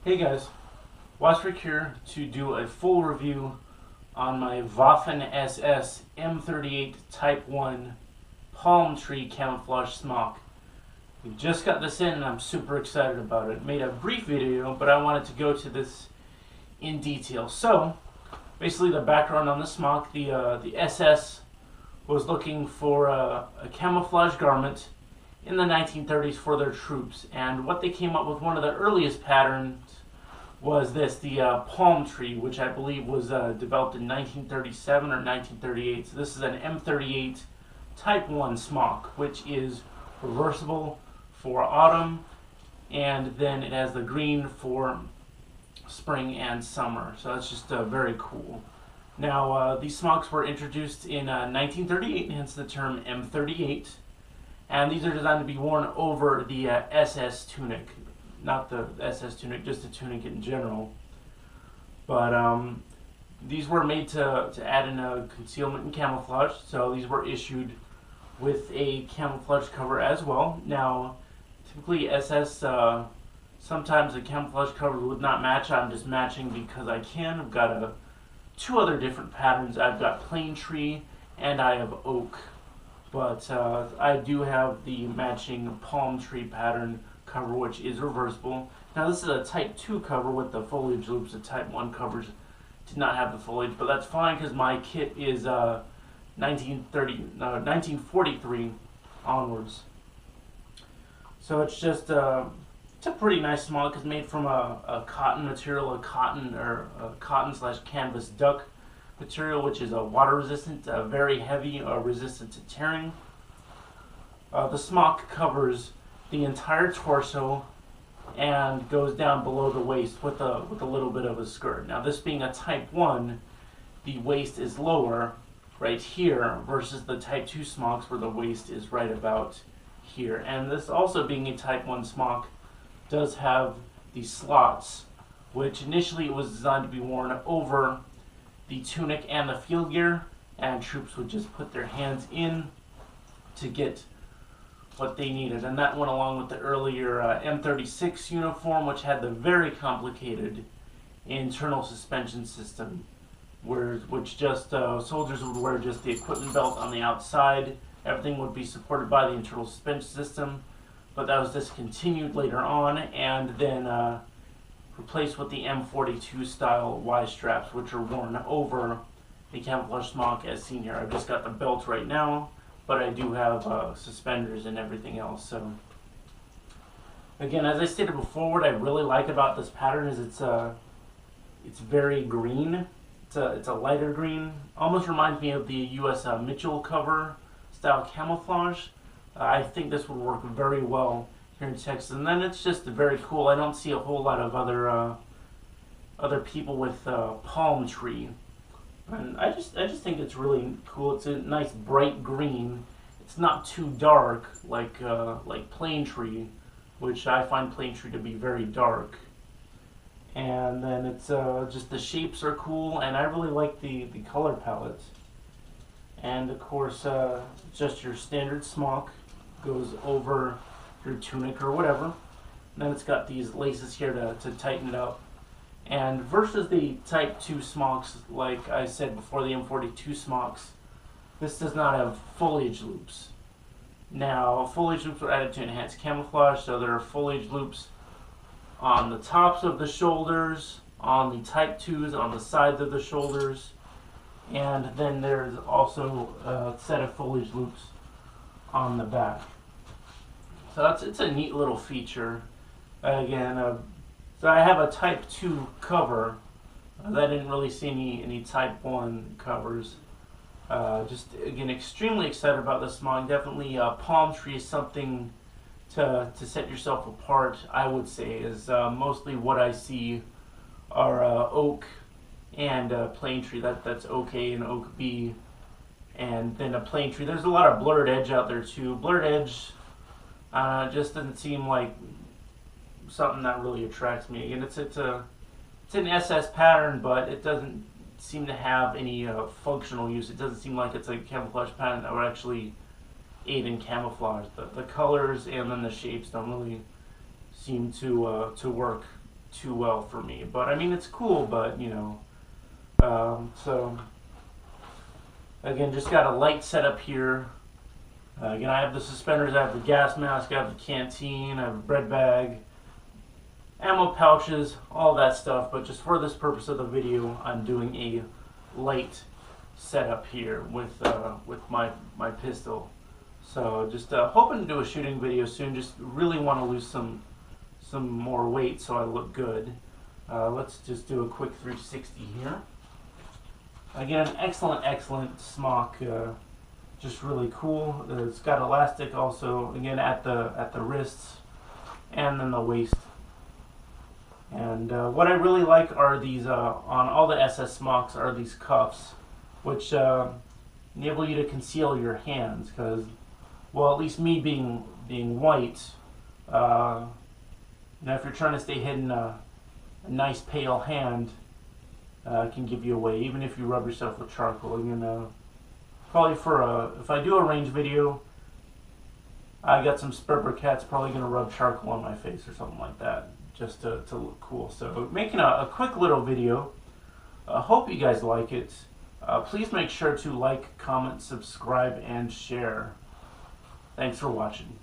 Hey guys, Wasrick here to do a full review on my Waffen SS M38 Type 1 Palm Tree Camouflage Smock. We just got this in and I'm super excited about it. Made a brief video, but I wanted to go to this in detail. So, basically the background on the smock, the SS was looking for a camouflage garment in the 1930s for their troops, and what they came up with, one of the earliest patterns was this, the palm tree, which I believe was developed in 1937 or 1938. So this is an M38 Type 1 smock, which is reversible for autumn, and then it has the green for spring and summer. So that's just very cool. Now, these smocks were introduced in 1938, hence the term M38. And these are designed to be worn over the SS tunic. Not the SS tunic, just the tunic in general. But these were made to add in a concealment and camouflage. So these were issued with a camouflage cover as well. Now, typically SS, sometimes the camouflage cover would not match. I'm just matching because I can. I've got two other different patterns. I've got plain tree and I have oak. But I do have the matching palm tree pattern cover, which is reversible. Now this is a Type 2 cover with the foliage loops. The Type 1 covers did not have the foliage, but that's fine because my kit is 1943 onwards. So it's just it's a pretty nice smock. It's made from a cotton material, a cotton/canvas duck material, which is water resistant, very heavy, resistant to tearing. The smock covers the entire torso and goes down below the waist with a little bit of a skirt. Now, this being a Type 1, the waist is lower right here versus the Type 2 smocks where the waist is right about here. And this also being a Type 1 smock does have these slots, which initially it was designed to be worn over the tunic and the field gear, and troops would just put their hands in to get what they needed. And that went along with the earlier M36 uniform, which had the very complicated internal suspension system, which just soldiers would wear just the equipment belt on the outside. Everything would be supported by the internal suspension system, but that was discontinued later on, and then replaced with the M42 style Y straps, which are worn over the camouflage smock as seen here. I've just got the belt right now, but I do have suspenders and everything else. So again, as I stated before, what I really like about this pattern is it's very green. It's a lighter green. Almost reminds me of the U.S. Mitchell cover style camouflage. I think this would work very well here in Texas, and then it's just very cool. I don't see a whole lot of other people with palm tree, and I just think it's really cool. It's a nice bright green. It's not too dark like plain tree, which I find plain tree to be very dark. And then it's just the shapes are cool, and I really like the color palette. And of course, just your standard smock goes over your tunic or whatever. And then it's got these laces here to tighten it up. And versus the Type 2 smocks, like I said before, the M42 smocks, this does not have foliage loops. Now, foliage loops were added to enhance camouflage, so there are foliage loops on the tops of the shoulders, on the Type 2s, on the sides of the shoulders, and then there's also a set of foliage loops on the back. So it's a neat little feature. Again, so I have a Type 2 cover. I didn't really see any Type 1 covers. Just again, extremely excited about this smock. Definitely, palm tree is something to set yourself apart. I would say is mostly what I see are oak and plain tree. That's oak A and oak B, and then a plain tree. There's a lot of blurred edge out there too. Blurred edge just doesn't seem like something that really attracts me. Again, it's an SS pattern, but it doesn't seem to have any functional use. It doesn't seem like it's a camouflage pattern that would actually aid in camouflage. The colors and then the shapes don't really seem to work too well for me. But I mean, it's cool, but you know, so again, just got a light setup here. Again, I have the suspenders, I have the gas mask, I have the canteen, I have a bread bag, ammo pouches, all that stuff. But just for this purpose of the video, I'm doing a light setup here with my pistol. So just hoping to do a shooting video soon. Just really want to lose some more weight so I look good. Let's just do a quick 360 here. Again, excellent smock. Just really cool. It's got elastic also. Again, at the wrists and then the waist. And what I really like are these on all the SS smocks are these cuffs, which enable you to conceal your hands. Because, well, at least me being white, now if you're trying to stay hidden, a nice pale hand can give you away, even if you rub yourself with charcoal. You know, probably if I do a range video, I got some spur briquettes, probably gonna rub charcoal on my face or something like that, just to look cool. So making a quick little video. Hope you guys like it. Please make sure to like, comment, subscribe, and share. Thanks for watching.